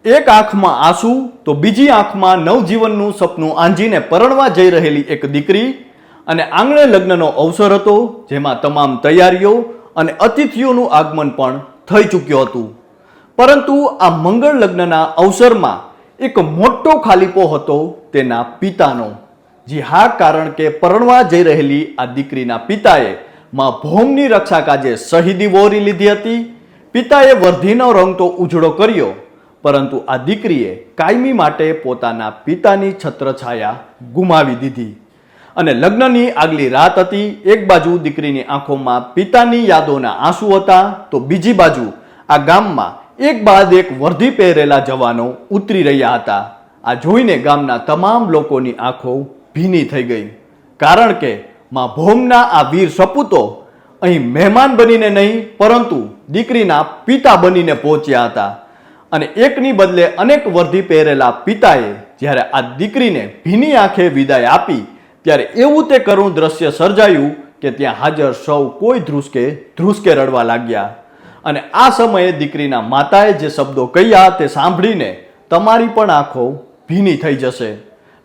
એક આંખમાં આંસુ તો બીજી આંખમાં નવજીવનનું સપનું આંજીને પરણવા જઈ રહેલી એક દીકરી અને આંગણે લગ્નનો અવસર હતો, જેમાં તમામ તૈયારીઓ અને અતિથિઓનું આગમન પણ થઈ ચૂક્યું હતું. પરંતુ આ મંગળ લગ્નના અવસરમાં એક મોટો ખાલીપો હતો તેના પિતાનો. જી હા, કારણ કે પરણવા જઈ રહેલી આ દીકરીના પિતાએ માં ભૌમની રક્ષા કાજે શહીદી વહોરી લીધી હતી. પિતાએ વર્ધીનો રંગ તો ઉજળો કર્યો, પરંતુ આ દીકરીએ કાયમી માટે પોતાના પિતાની છત્રછાયા ગુમાવી દીધી. અને લગ્નની આગલી રાત હતી. એક બાજુ દીકરીની આંખોમાં પિતાની યાદોના આંસુ હતા, તો બીજી બાજુ આ ગામમાં એક બાદ એક વર્ધી પહેરેલા જવાનો ઉતરી રહ્યા હતા. આ જોઈને ગામના તમામ લોકોની આંખો ભીની થઈ ગઈ, કારણ કે માં ભૌમના આ વીર સપૂતો અહીં મહેમાન બનીને નહીં, પરંતુ દીકરીના પિતા બનીને પહોંચ્યા હતા. અને એકની બદલે અનેક વર્ધી પહેરેલા પિતાએ જ્યારે આ દીકરીને ભીની આંખે વિદાય આપી, ત્યારે એવું તે કરુણ દ્રશ્ય સર્જાયું કે ત્યાં હાજર સૌ કોઈ ધ્રુસકે રડવા લાગ્યા. અને આ સમયે દીકરીના માતાએ જે શબ્દો કહ્યા તે સાંભળીને તમારી પણ આંખો ભીની થઈ જશે.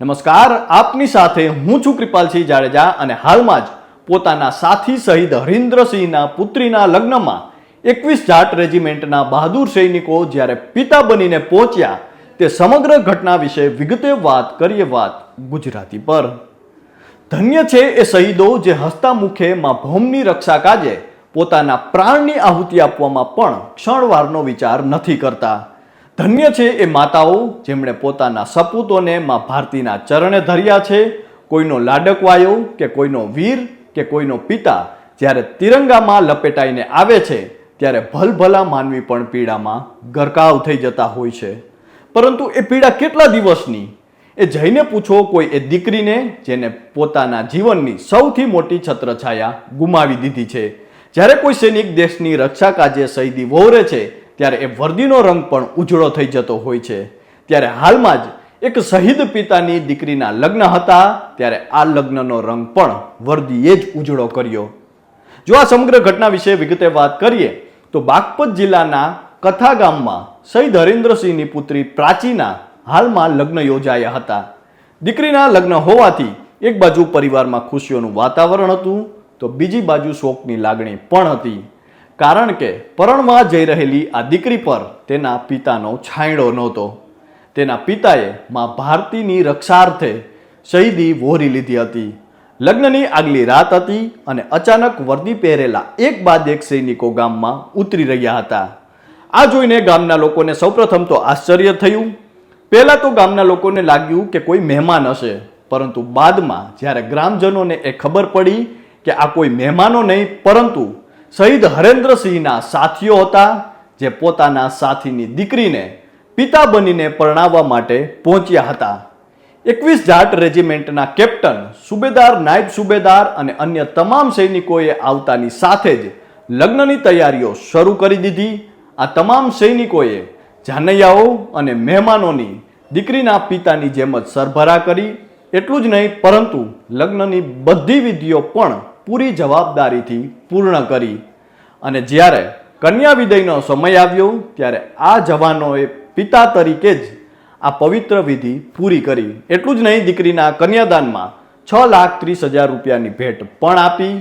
નમસ્કાર, આપની સાથે હું છું કૃપાલસિંહ જાડેજા, અને હાલમાં જ પોતાના સાથી શહીદ હરિન્દ્રસિંહના પુત્રીના લગ્નમાં 21 જાટ રેજિમેન્ટના બહાદુર સૈનિકો જ્યારે પિતા બનીને પહોંચ્યા, તે સમગ્ર ઘટના વિશે વિગતે વાત કરીએ. વાત ગુજરાતી પર. ધન્ય છે એ શહીદો જે હસતા મુખે માં ભૌમની રક્ષા કાજે પોતાના પ્રાણની આહુતિ આપવામાં પણ ક્ષણવારનો વિચાર નથી કરતા. ધન્ય છે એ માતાઓ જેમણે પોતાના સપૂતોને માં ભારતીના ચરણે ધર્યા છે. કોઈનો લાડકવાયો કે કોઈનો વીર કે કોઈનો પિતા જ્યારે તિરંગામાં લપેટાઈને આવે છે, ત્યારે ભલભલા માનવી પણ પીડામાં ગરકાવ થઈ જતા હોય છે. પરંતુ એ પીડા કેટલા દિવસની એ જઈને પૂછો કોઈ એ દીકરીને જેને પોતાના જીવનની સૌથી મોટી છત્રછાયા ગુમાવી દીધી છે. જ્યારે કોઈ સૈનિક દેશની રક્ષા કાજે શહીદી વહોરે છે, ત્યારે એ વર્દીનો રંગ પણ ઉજળો થઈ જતો હોય છે. ત્યારે હાલમાં જ એક શહીદ પિતાની દીકરીના લગ્ન હતા, ત્યારે આ લગ્નનો રંગ પણ વર્દીએ જ ઉજળો કર્યો. જો આ સમગ્ર ઘટના વિશે વિગતે વાત કરીએ તો બાગપત જિલ્લાના કથા ગામમાં શહીદ હરિન્દ્રસિંહની પુત્રી પ્રાચીના હાલમાં લગ્ન યોજાયા હતા. દીકરીના લગ્ન હોવાથી એક બાજુ પરિવારમાં ખુશીઓનું વાતાવરણ હતું, તો બીજી બાજુ શોકની લાગણી પણ હતી, કારણ કે પરણવા જઈ રહેલી આ દીકરી પર તેના પિતાનો છાંયડો નહોતો. તેના પિતાએ માં ભારતીની રક્ષાર્થે શહીદી વહોરી લીધી હતી. લગ્નની આગલી રાત હતી અને અચાનક વર્દી પહેરેલા એક બાદ એક સૈનિકો ગામમાં ઉતરી રહ્યા હતા. આ જોઈને ગામના લોકોને સૌપ્રથમ તો આશ્ચર્ય થયું. પહેલા તો ગામના લોકોને લાગ્યું કે કોઈ મહેમાન હશે, પરંતુ બાદમાં જ્યારે ગ્રામજનોને એ ખબર પડી કે આ કોઈ મહેમાનો નહીં, પરંતુ શહીદ હરેન્દ્રસિંહના સાથીઓ હતા, જે પોતાના સાથીની દીકરીને પિતા બનીને પરણાવવા માટે પહોંચ્યા હતા. 21 જાટ રેજિમેન્ટના કેપ્ટન, સુબેદાર, નાયબ સુબેદાર અને અન્ય તમામ સૈનિકોએ આવતાની સાથે જ લગ્નની તૈયારીઓ શરૂ કરી દીધી. આ તમામ સૈનિકોએ જાનૈયાઓ અને મહેમાનોની દીકરીના પિતાની જેમ જ સરભરા કરી. એટલું જ નહીં, પરંતુ લગ્નની બધી વિધિઓ પણ પૂરી જવાબદારીથી પૂર્ણ કરી. અને જ્યારે કન્યા વિદયનો સમય આવ્યો, ત્યારે આ જવાનોએ પિતા તરીકે જ આ પવિત્ર વિધિ પૂરી કરી. એટલું જ નહીં, દીકરીના કન્યાદાનમાં 6,30,000 રૂપિયાની ભેટ પણ આપી.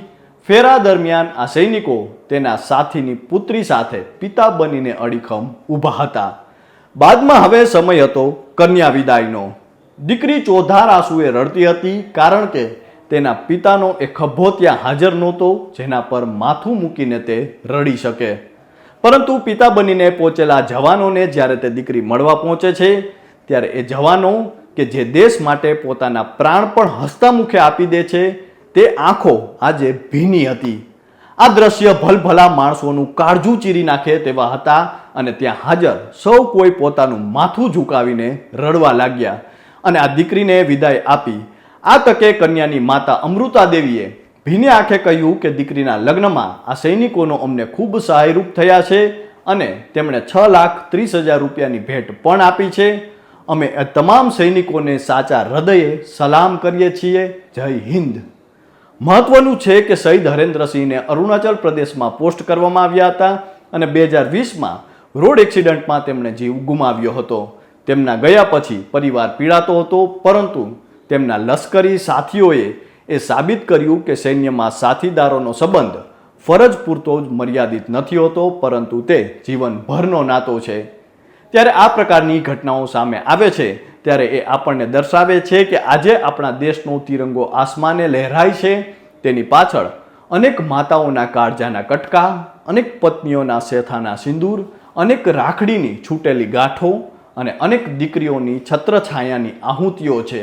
ફેરા દરમિયાન આ સૈનિકો તેના સાથીની પુત્રી સાથે પિતા બનીને અડીખમ ઊભા હતા. બાદમાં હવે સમય હતો કન્યા વિદાયનો. દીકરી ચોધાર આંસુએ રડતી હતી, કારણ કે તેના પિતાનો એ ખભો ત્યાં હાજર નહોતો જેના પર માથું મૂકીને તે રડી શકે. પરંતુ પિતા બનીને પહોંચેલા જવાનોને જ્યારે તે દીકરી મળવા પહોંચે છે, ત્યારે એ જવાનો કે જે દેશ માટે પોતાના પ્રાણ પણ હસતા મુખે આપી દે છે, તે આંખો આજે ભીની હતી. આ દ્રશ્ય ભલભલા માણસોનું કાળજું ચીરી નાખે તેવા હતા, અને ત્યાં હાજર સૌ કોઈ પોતાનું માથું ઝુકાવીને રડવા લાગ્યા અને આ દીકરીને વિદાય આપી. આ તકે કન્યાની માતા અમૃતા દેવીએ ભીની આંખે કહ્યું કે દીકરીના લગ્નમાં આ સૈનિકોનો અમને ખૂબ સહાયરૂપ થયા છે, અને તેમણે 6,30,000 રૂપિયાની ભેટ પણ આપી છે. અમે તમામ સૈનિકોને સાચા હૃદયે સલામ કરીએ છીએ. જય હિન્દ. મહત્વનું છે કે શહીદ હરેન્દ્રસિંહને અરુણાચલ પ્રદેશમાં પોસ્ટ કરવામાં આવ્યા હતા અને 2020માં રોડ એક્સિડન્ટમાં તેમણે જીવ ગુમાવ્યો હતો. તેમના ગયા પછી પરિવાર પીડાતો હતો, પરંતુ તેમના લશ્કરી સાથીઓએ એ સાબિત કર્યું કે સૈન્યમાં સાથીદારોનો સંબંધ ફરજ પૂરતો જ મર્યાદિત નથી હોતો, પરંતુ તે જીવનભરનો નાતો છે. ત્યારે આ પ્રકારની ઘટનાઓ સામે આવે છે ત્યારે એ આપણને દર્શાવે છે કે આજે આપણા દેશનો તિરંગો આસમાને લહેરાય છે, તેની પાછળ અનેક માતાઓના કાળજાના કટકા, અનેક પત્નીઓના સેથાના સિંદૂર, અનેક રાખડીની છૂટેલી ગાંઠો અને અનેક દીકરીઓની છત્રછાયાની આહુતિઓ છે.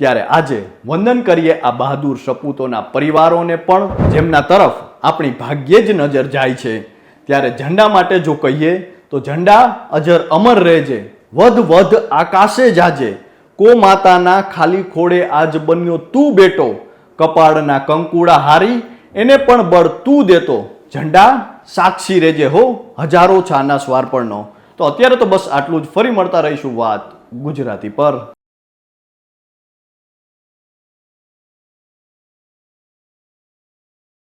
ત્યારે આજે વંદન કરીએ આ બહાદુર સપૂતોના પરિવારોને પણ, જેમના તરફ આપણી ભાગ્યે જ નજર જાય છે. ત્યારે ઝંડા માટે જો કહીએ તો ઝંડા અજર અમર રહેજે, વધ વધ આકાશે જાજે, કો માતાના ખાલી ખોડે આજ બન્યો તું બેટો, કપાળના કંકુડા હારી એને પણ બળ તું દેતો, ઝંડા સાક્ષી રહેજે હો હજારો છાના સ્વાર્પણનો. તો અત્યારે તો બસ આટલું જ. ફરી મળતા રહીશું વાત ગુજરાતી પર.